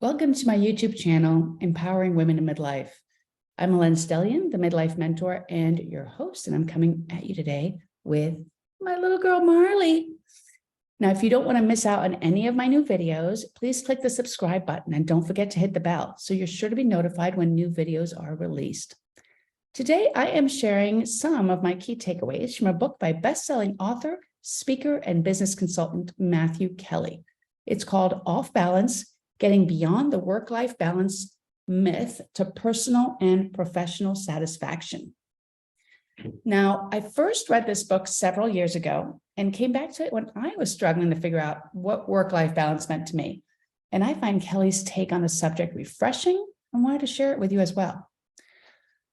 Welcome to my YouTube channel, Empowering Women in Midlife. I'm Hélène, the midlife mentor and your host, and I'm coming at you today with my little girl, Marley. Now, if you don't want to miss out on any of my new videos, please click the subscribe button and don't forget to hit the bell so you're sure to be notified when new videos are released. Today, I am sharing some of my key takeaways from a book by best-selling author, speaker, and business consultant, Matthew Kelly. It's called Off Balance: Getting Beyond the Work-Life Balance Myth to Personal and Professional Satisfaction. Now, I first read this book several years ago and came back to it when I was struggling to figure out what work-life balance meant to me. And I find Kelly's take on the subject refreshing and wanted to share it with you as well.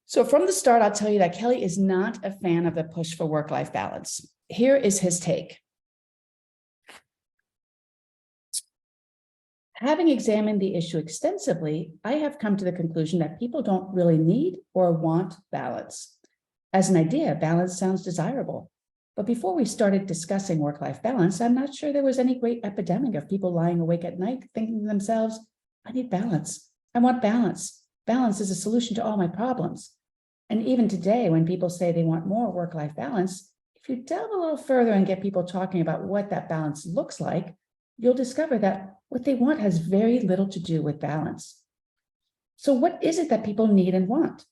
So from the start, I'll tell you that Kelly is not a fan of the push for work-life balance. Here is his take. Having examined the issue extensively, I have come to the conclusion that people don't really need or want balance. As an idea, balance sounds desirable. But before we started discussing work-life balance, I'm not sure there was any great epidemic of people lying awake at night thinking to themselves, I need balance. I want balance. Balance is a solution to all my problems. And even today, when people say they want more work-life balance, if you delve a little further and get people talking about what that balance looks like, you'll discover that what they want has very little to do with balance. So what is it that people need and want?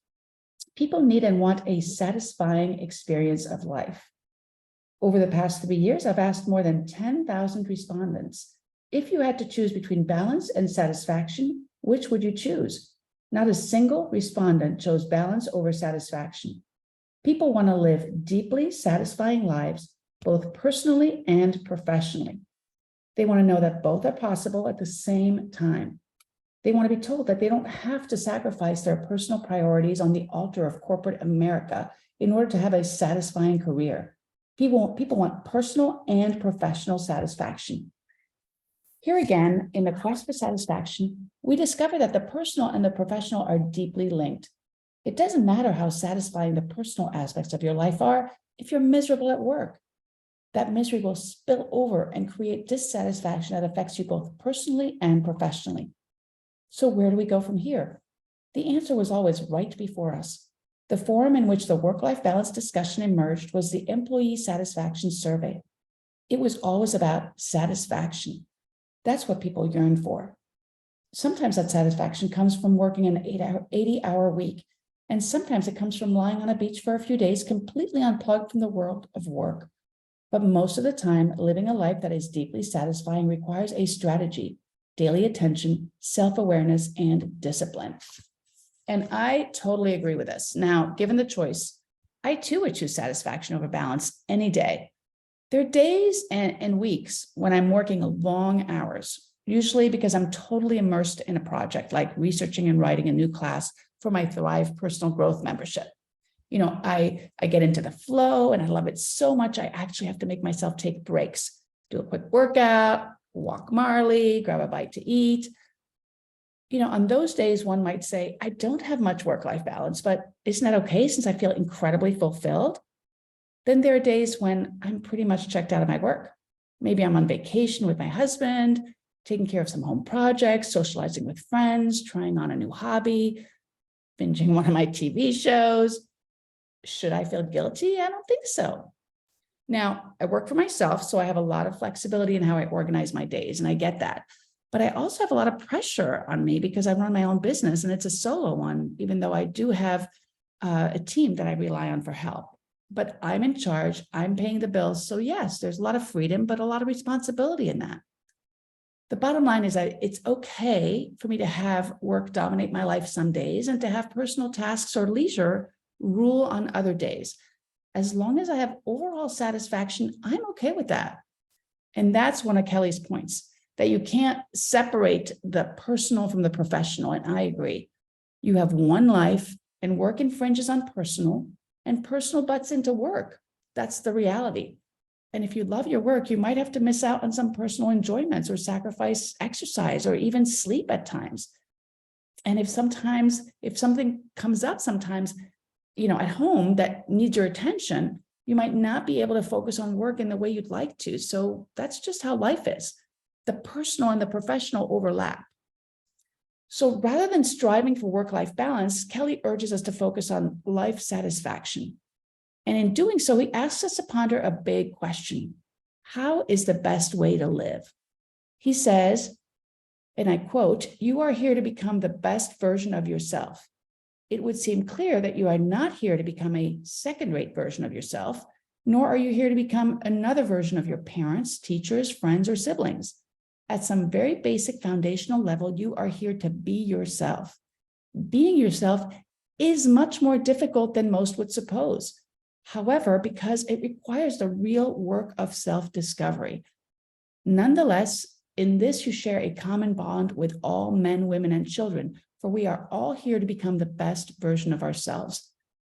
People need and want a satisfying experience of life. Over the past 3 years, I've asked more than 10,000 respondents, if you had to choose between balance and satisfaction, which would you choose? Not a single respondent chose balance over satisfaction. People want to live deeply satisfying lives, both personally and professionally. They want to know that both are possible at the same time. They want to be told that they don't have to sacrifice their personal priorities on the altar of corporate America in order to have a satisfying career. People want personal and professional satisfaction. Here again, in the quest for satisfaction, we discover that the personal and the professional are deeply linked. It doesn't matter how satisfying the personal aspects of your life are if you're miserable at work. That misery will spill over and create dissatisfaction that affects you both personally and professionally. So where do we go from here? The answer was always right before us. The forum in which the work-life balance discussion emerged was the Employee Satisfaction Survey. It was always about satisfaction. That's what people yearn for. Sometimes that satisfaction comes from working an 80-hour week, and sometimes it comes from lying on a beach for a few days, completely unplugged from the world of work. But most of the time, living a life that is deeply satisfying requires a strategy, daily attention, self-awareness, and discipline. And I totally agree with this. Now, given the choice, I too would choose satisfaction over balance any day. There are days and weeks when I'm working long hours, usually because I'm totally immersed in a project like researching and writing a new class for my Thrive Personal Growth membership. You know, I get into the flow and I love it so much, I actually have to make myself take breaks, do a quick workout, walk Marley, grab a bite to eat. You know, on those days, one might say, I don't have much work-life balance, but isn't that okay since I feel incredibly fulfilled? Then there are days when I'm pretty much checked out of my work. Maybe I'm on vacation with my husband, taking care of some home projects, socializing with friends, trying on a new hobby, binging one of my TV shows. Should I feel guilty? I don't think so. Now, I work for myself, so I have a lot of flexibility in how I organize my days, and I get that. But I also have a lot of pressure on me because I run my own business, and it's a solo one, even though I do have a team that I rely on for help. But I'm in charge, I'm paying the bills. So yes, there's a lot of freedom, but a lot of responsibility in that. The bottom line is that it's okay for me to have work dominate my life some days and to have personal tasks or leisure rule on other days. As long as I have overall satisfaction, I'm okay with that. And that's one of Kelly's points, that you can't separate the personal from the professional. And I agree. You have one life and work infringes on personal, and personal butts into work. That's the reality. And if you love your work, you might have to miss out on some personal enjoyments or sacrifice exercise or even sleep at times. And if something comes up sometimes, you know, at home that needs your attention, you might not be able to focus on work in the way you'd like to. So that's just how life is. The personal and the professional overlap. So rather than striving for work-life balance, Kelly urges us to focus on life satisfaction. And in doing so, he asks us to ponder a big question. How is the best way to live? He says, and I quote, "You are here to become the best version of yourself. It would seem clear that you are not here to become a second-rate version of yourself, nor are you here to become another version of your parents, teachers, friends, or siblings. At some very basic foundational level, you are here to be yourself. Being yourself is much more difficult than most would suppose. However, because it requires the real work of self-discovery. Nonetheless, in this you share a common bond with all men, women, and children, for we are all here to become the best version of ourselves.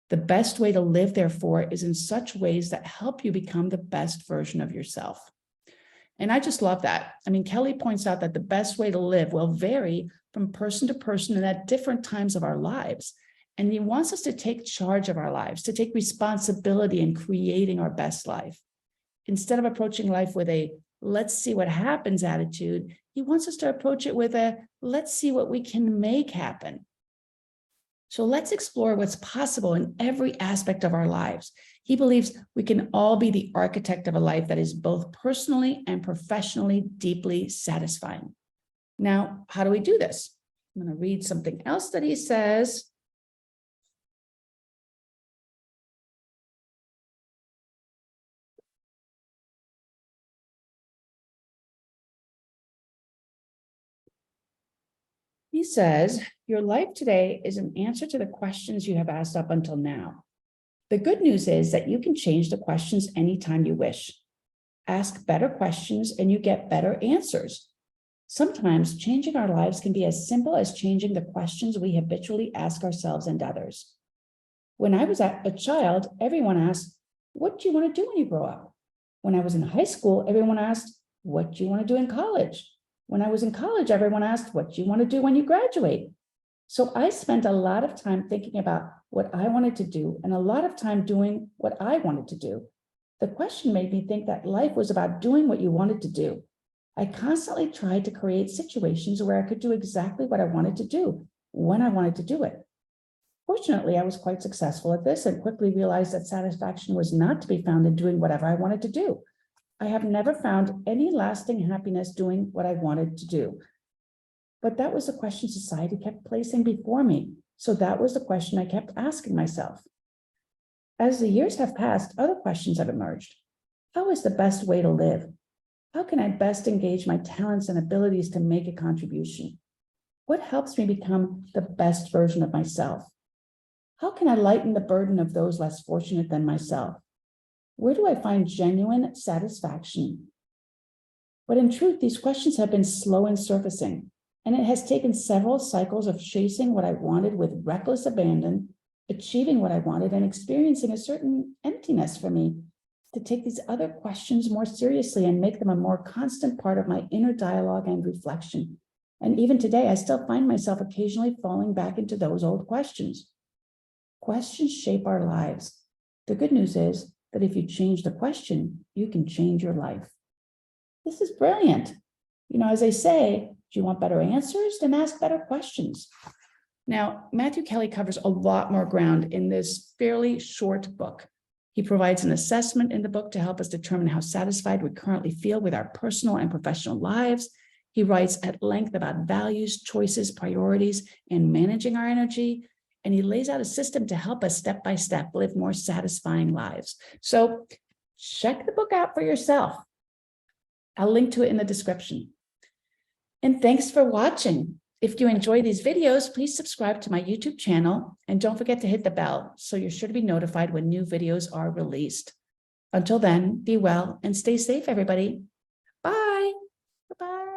The best way to live, therefore, is in such ways that help you become the best version of yourself." And I just love that. I mean, Kelly points out that the best way to live will vary from person to person and at different times of our lives. And he wants us to take charge of our lives, to take responsibility in creating our best life. Instead of approaching life with a let's see what happens attitude, he wants us to approach it with a let's see what we can make happen. So let's explore what's possible in every aspect of our lives. He believes we can all be the architect of a life that is both personally and professionally deeply satisfying. Now, how do we do this? I'm going to read something else that he says. He says, "Your life today is an answer to the questions you have asked up until now. The good news is that you can change the questions anytime you wish. Ask better questions and you get better answers. Sometimes changing our lives can be as simple as changing the questions we habitually ask ourselves and others. When I was a child, everyone asked, 'What do you want to do when you grow up?' When I was in high school, everyone asked, 'What do you want to do in college?' When I was in college, everyone asked, 'What do you want to do when you graduate?' So I spent a lot of time thinking about what I wanted to do and a lot of time doing what I wanted to do. The question made me think that life was about doing what you wanted to do. I constantly tried to create situations where I could do exactly what I wanted to do, when I wanted to do it. Fortunately, I was quite successful at this and quickly realized that satisfaction was not to be found in doing whatever I wanted to do. I have never found any lasting happiness doing what I wanted to do. But that was the question society kept placing before me. So that was the question I kept asking myself. As the years have passed, other questions have emerged. How is the best way to live? How can I best engage my talents and abilities to make a contribution? What helps me become the best version of myself? How can I lighten the burden of those less fortunate than myself? Where do I find genuine satisfaction? But in truth, these questions have been slow in surfacing, and it has taken several cycles of chasing what I wanted with reckless abandon, achieving what I wanted, and experiencing a certain emptiness for me to take these other questions more seriously and make them a more constant part of my inner dialogue and reflection. And even today, I still find myself occasionally falling back into those old questions. Questions shape our lives. The good news is that if you change the question, you can change your life. This is brilliant. You know, as I say, do you want better answers? Then ask better questions. Now, Matthew Kelly covers a lot more ground in this fairly short book. He provides an assessment in the book to help us determine how satisfied we currently feel with our personal and professional lives. He writes at length about values, choices, priorities, and managing our energy. And he lays out a system to help us step by step live more satisfying lives. So check the book out for yourself. I'll link to it in the description. And thanks for watching. If you enjoy these videos, please subscribe to my YouTube channel and don't forget to hit the bell so you're sure to be notified when new videos are released. Until then, be well and stay safe, everybody. Bye. Bye-bye.